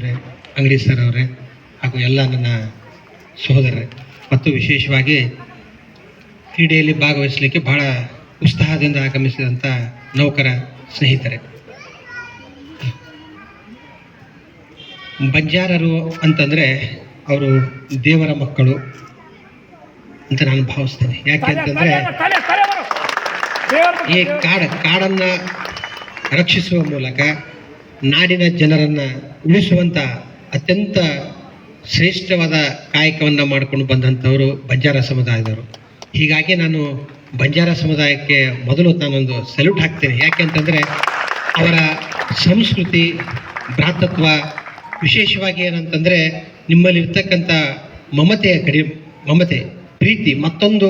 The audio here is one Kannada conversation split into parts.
ಅವರೇ, ಅಂಗಡಿ ಸರ್ ಅವರೇ ಹಾಗೂ ಎಲ್ಲ ನನ್ನ ಸಹೋದರರೇ ಮತ್ತು ವಿಶೇಷವಾಗಿ ಕ್ರೀಡೆಯಲ್ಲಿ ಭಾಗವಹಿಸಲಿಕ್ಕೆ ಬಹಳ ಉತ್ಸಾಹದಿಂದ ಆಗಮಿಸಿದಂಥ ನೌಕರ ಸ್ನೇಹಿತರೆ. ಬಂಜಾರರು ಅಂತಂದರೆ ಅವರು ದೇವರ ಮಕ್ಕಳು ಅಂತ ನಾನು ಭಾವಿಸ್ತೇನೆ. ಯಾಕೆ ಅಂತಂದರೆ ಈ ಕಾಡನ್ನು ರಕ್ಷಿಸುವ ಮೂಲಕ ನಾಡಿನ ಜನರನ್ನು ಉಳಿಸುವಂಥ ಅತ್ಯಂತ ಶ್ರೇಷ್ಠವಾದ ಕಾಯಕವನ್ನು ಮಾಡಿಕೊಂಡು ಬಂದಂಥವರು ಬಂಜಾರ ಸಮುದಾಯದವರು. ಹೀಗಾಗಿ ನಾನು ಬಂಜಾರ ಸಮುದಾಯಕ್ಕೆ ಮೊದಲು ನಾನೊಂದು ಸಲ್ಯೂಟ್ ಹಾಕ್ತೇನೆ. ಯಾಕೆ ಅಂತಂದರೆ ಅವರ ಸಂಸ್ಕೃತಿ, ಭ್ರಾತೃತ್ವ, ವಿಶೇಷವಾಗಿ ಏನಂತಂದರೆ ನಿಮ್ಮಲ್ಲಿರ್ತಕ್ಕಂಥ ಮಮತೆ, ಪ್ರೀತಿ, ಮತ್ತೊಂದು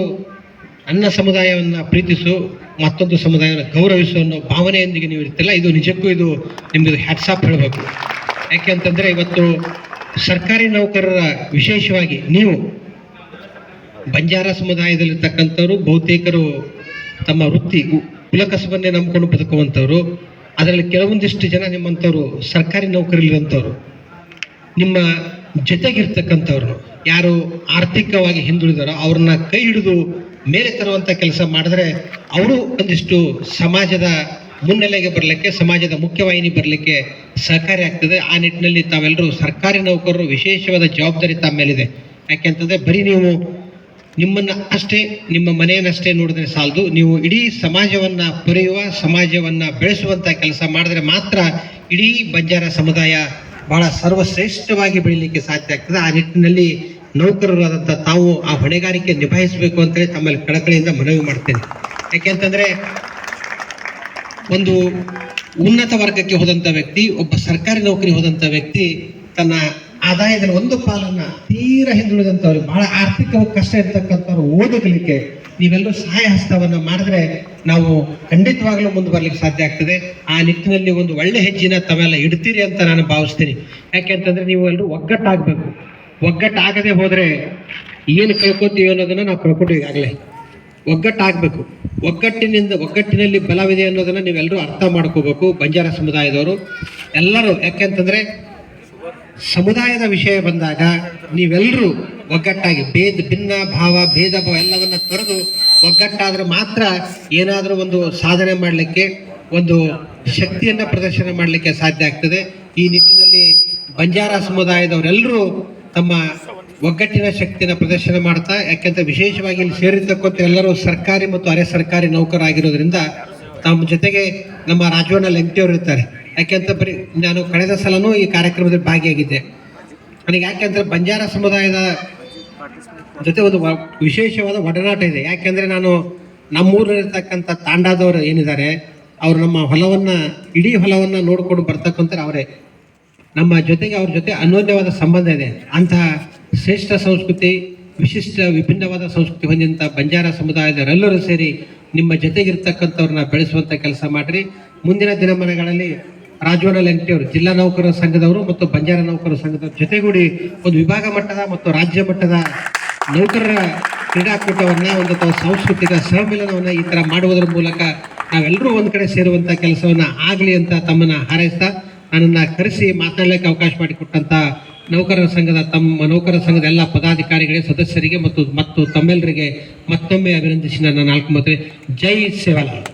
ನನ್ನ ಸಮುದಾಯವನ್ನು ಪ್ರೀತಿಸು, ಮತ್ತೊಂದು ಸಮುದಾಯವನ್ನು ಗೌರವಿಸು ಅನ್ನೋ ಭಾವನೆಯೊಂದಿಗೆ ನೀವು ಇರ್ತಿಲ್ಲ. ಇದು ನಿಜಕ್ಕೂ ಇದು ನಿಮ್ಮದು ಹ್ಯಾಟ್ಸ್ ಆಫ್ ಹೇಳಬೇಕು. ಯಾಕೆ ಅಂತಂದರೆ ಇವತ್ತು ಸರ್ಕಾರಿ ನೌಕರರ ವಿಶೇಷವಾಗಿ ನೀವು ಬಂಜಾರ ಸಮುದಾಯದಲ್ಲಿರ್ತಕ್ಕಂಥವ್ರು ಬಹುತೇಕರು ತಮ್ಮ ವೃತ್ತಿ ಕುಲಕಸಬನ್ನೇ ನಂಬಿಕೊಂಡು ಬದುಕುವಂಥವ್ರು. ಅದರಲ್ಲಿ ಕೆಲವೊಂದಿಷ್ಟು ಜನ ನಿಮ್ಮಂಥವ್ರು ಸರ್ಕಾರಿ ನೌಕರಿಲಿರುವಂಥವ್ರು. ನಿಮ್ಮ ಜೊತೆಗಿರ್ತಕ್ಕಂಥವ್ರು ಯಾರು ಆರ್ಥಿಕವಾಗಿ ಹಿಂದುಳಿದಾರೋ ಅವ್ರನ್ನ ಕೈ ಹಿಡಿದು ಮೇಲೆ ತರುವಂಥ ಕೆಲಸ ಮಾಡಿದ್ರೆ ಅವರು ಒಂದಿಷ್ಟು ಸಮಾಜದ ಮುನ್ನೆಲೆಗೆ ಬರಲಿಕ್ಕೆ, ಸಮಾಜದ ಮುಖ್ಯವಾಹಿನಿ ಬರಲಿಕ್ಕೆ ಸಹಕಾರಿ ಆಗ್ತದೆ. ಆ ನಿಟ್ಟಿನಲ್ಲಿ ತಾವೆಲ್ಲರೂ ಸರ್ಕಾರಿ ನೌಕರರು ವಿಶೇಷವಾದ ಜವಾಬ್ದಾರಿ ತಮ್ಮ ಮೇಲಿದೆ. ಯಾಕೆಂತಂದರೆ ಬರೀ ನೀವು ನಿಮ್ಮನ್ನು ಅಷ್ಟೇ, ನಿಮ್ಮ ಮನೆಯನ್ನಷ್ಟೇ ನೋಡಿದ್ರೆ ಸಾಲದು, ನೀವು ಇಡೀ ಸಮಾಜವನ್ನು ಪೊರೆಯುವ, ಸಮಾಜವನ್ನು ಬೆಳೆಸುವಂಥ ಕೆಲಸ ಮಾಡಿದ್ರೆ ಮಾತ್ರ ಇಡೀ ಬಂಜಾರ ಸಮುದಾಯ ಬಹಳ ಸರ್ವಶ್ರೇಷ್ಠವಾಗಿ ಬೆಳೀಲಿಕ್ಕೆ ಸಾಧ್ಯ ಆಗ್ತದೆ. ಆ ನಿಟ್ಟಿನಲ್ಲಿ ನೌಕರರಾದಂಥ ತಾವು ಆ ಹೊಣೆಗಾರಿಕೆ ನಿಭಾಯಿಸಬೇಕು ಅಂತೇಳಿ ತಮ್ಮಲ್ಲಿ ಕಳಕಳಿಯಿಂದ ಮನವಿ ಮಾಡ್ತೇನೆ. ಯಾಕೆಂತಂದರೆ ಒಂದು ಉನ್ನತ ವರ್ಗಕ್ಕೆ ಹೋದಂಥ ವ್ಯಕ್ತಿ, ಒಬ್ಬ ಸರ್ಕಾರಿ ನೌಕರಿ ಹೋದಂಥ ವ್ಯಕ್ತಿ ತನ್ನ ಆದಾಯದಲ್ಲಿ ಒಂದು ಪಾಲನ್ನು ತೀರಾ ಹಿಂದುಳಿದಂಥವ್ರಿಗೆ, ಬಹಳ ಆರ್ಥಿಕವಾಗಿ ಕಷ್ಟ ಇರ್ತಕ್ಕಂಥವ್ರು ಓದಲಿಕ್ಕೆ ನೀವೆಲ್ಲರೂ ಸಹಾಯ ಹಸ್ತವನ್ನು ಮಾಡಿದ್ರೆ ನಾವು ಖಂಡಿತವಾಗ್ಲೂ ಮುಂದೆ ಬರ್ಲಿಕ್ಕೆ ಸಾಧ್ಯ ಆಗ್ತದೆ. ಆ ನಿಟ್ಟಿನಲ್ಲಿ ಒಂದು ಒಳ್ಳೆ ಹೆಜ್ಜೆನ ತಾವೆಲ್ಲ ಇಡ್ತೀರಿ ಅಂತ ನಾನು ಭಾವಿಸ್ತೀನಿ. ಯಾಕೆಂತಂದರೆ ನೀವು ಎಲ್ಲರೂ ಒಗ್ಗಟ್ಟಾಗಬೇಕು. ಒಗ್ಗಟ್ಟಾಗದೆ ಹೋದರೆ ಏನು ಕಳ್ಕೊತೀವಿ ಅನ್ನೋದನ್ನು ನಾವು ಕಳ್ಕೊತೀವಿ. ಈಗಾಗಲೇ ಒಗ್ಗಟ್ಟಾಗಬೇಕು. ಒಗ್ಗಟ್ಟಿನಲ್ಲಿ ಬಲವಿದೆ ಅನ್ನೋದನ್ನು ನೀವೆಲ್ಲರೂ ಅರ್ಥ ಮಾಡ್ಕೋಬೇಕು. ಬಂಜಾರ ಸಮುದಾಯದವರು ಎಲ್ಲರೂ, ಯಾಕೆಂತಂದರೆ ಸಮುದಾಯದ ವಿಷಯ ಬಂದಾಗ ನೀವೆಲ್ಲರೂ ಒಗ್ಗಟ್ಟಾಗಿ ಭಿನ್ನ ಭಾವ, ಭೇದ ಭಾವ ಎಲ್ಲವನ್ನ ತೊರೆದು ಒಗ್ಗಟ್ಟಾದ್ರೆ ಮಾತ್ರ ಏನಾದರೂ ಒಂದು ಸಾಧನೆ ಮಾಡಲಿಕ್ಕೆ, ಒಂದು ಶಕ್ತಿಯನ್ನು ಪ್ರದರ್ಶನ ಮಾಡಲಿಕ್ಕೆ ಸಾಧ್ಯ ಆಗ್ತದೆ. ಈ ನಿಟ್ಟಿನಲ್ಲಿ ಬಂಜಾರ ಸಮುದಾಯದವರೆಲ್ಲರೂ ತಮ್ಮ ಒಗ್ಗಟ್ಟಿನ ಶಕ್ತಿಯನ್ನು ಪ್ರದರ್ಶನ ಮಾಡ್ತಾ, ಯಾಕೆಂತ ವಿಶೇಷವಾಗಿ ಇಲ್ಲಿ ಸೇರಿರ್ತಕ್ಕಂಥ ಎಲ್ಲರೂ ಸರ್ಕಾರಿ ಮತ್ತು ಅರೆ ಸರ್ಕಾರಿ ನೌಕರರಾಗಿರೋದ್ರಿಂದ ತಮ್ಮ ಜೊತೆಗೆ ನಮ್ಮ ರಾಜವಣ್ಣ ಲಂಕಿಯವರು ಇರ್ತಾರೆ. ಯಾಕೆಂತ ಬರೀ ನಾನು ಕಳೆದ ಸಲನೂ ಈ ಕಾರ್ಯಕ್ರಮದಲ್ಲಿ ಭಾಗಿಯಾಗಿದ್ದೆ. ನನಗೆ ಯಾಕೆಂದರೆ ಬಂಜಾರ ಸಮುದಾಯದ ಜೊತೆ ಒಂದು ವಿಶೇಷವಾದ ಒಡನಾಟ ಇದೆ. ಯಾಕೆಂದರೆ ನಾನು ನಮ್ಮೂರಲ್ಲಿರ್ತಕ್ಕಂಥ ತಾಂಡಾದವರು ಏನಿದ್ದಾರೆ ಅವರು ನಮ್ಮ ಹೊಲವನ್ನು, ಇಡೀ ಹೊಲವನ್ನು ನೋಡಿಕೊಂಡು ಬರ್ತಕ್ಕಂಥ ಅವರೇ. ನಮ್ಮ ಜೊತೆಗೆ ಅವ್ರ ಜೊತೆ ಅನ್ಯೋನ್ಯವಾದ ಸಂಬಂಧ ಇದೆ. ಅಂತಹ ಶ್ರೇಷ್ಠ ಸಂಸ್ಕೃತಿ, ವಿಶಿಷ್ಟ ವಿಭಿನ್ನವಾದ ಸಂಸ್ಕೃತಿ ಹೊಂದಿದಂಥ ಬಂಜಾರ ಸಮುದಾಯದವರೆಲ್ಲರೂ ಸೇರಿ ನಿಮ್ಮ ಜೊತೆಗಿರ್ತಕ್ಕಂಥವ್ರನ್ನ ಬೆಳೆಸುವಂಥ ಕೆಲಸ ಮಾಡಿರಿ. ಮುಂದಿನ ದಿನಮಾನಗಳಲ್ಲಿ ರಾಜವಣ್ಣ ಲಂಕಿಯವರು, ಜಿಲ್ಲಾ ನೌಕರರ ಸಂಘದವರು ಮತ್ತು ಬಂಜಾರ ನೌಕರರ ಸಂಘದವ್ರ ಜೊತೆಗೂಡಿ ಒಂದು ವಿಭಾಗ ಮಟ್ಟದ ಮತ್ತು ರಾಜ್ಯ ಮಟ್ಟದ ನೌಕರರ ಕ್ರೀಡಾಕೂಟವನ್ನು, ಒಂದು ಸಾಂಸ್ಕೃತಿಕ ಸಮ್ಮೇಳನವನ್ನು ಈ ಥರ ಮಾಡುವುದರ ಮೂಲಕ ನಾವೆಲ್ಲರೂ ಒಂದು ಕಡೆ ಸೇರುವಂಥ ಕೆಲಸವನ್ನು ಆಗಲಿ ಅಂತ ತಮ್ಮನ್ನು ಹಾರೈಸ್ತಾ, ನನ್ನನ್ನು ಕರೆಸಿ ಮಾತನಾಡಲಿಕ್ಕೆ ಅವಕಾಶ ಮಾಡಿಕೊಟ್ಟಂಥ ನೌಕರರ ಸಂಘದ ಎಲ್ಲ ಪದಾಧಿಕಾರಿಗಳಿಗೆ, ಸದಸ್ಯರಿಗೆ ಮತ್ತು ತಮ್ಮೆಲ್ಲರಿಗೆ ಮತ್ತೊಮ್ಮೆ ಅಭಿನಂದಿಸಿ ನನ್ನ 4 ಮಾತು. ಜೈ ಸೇವಾಲಾಲ್.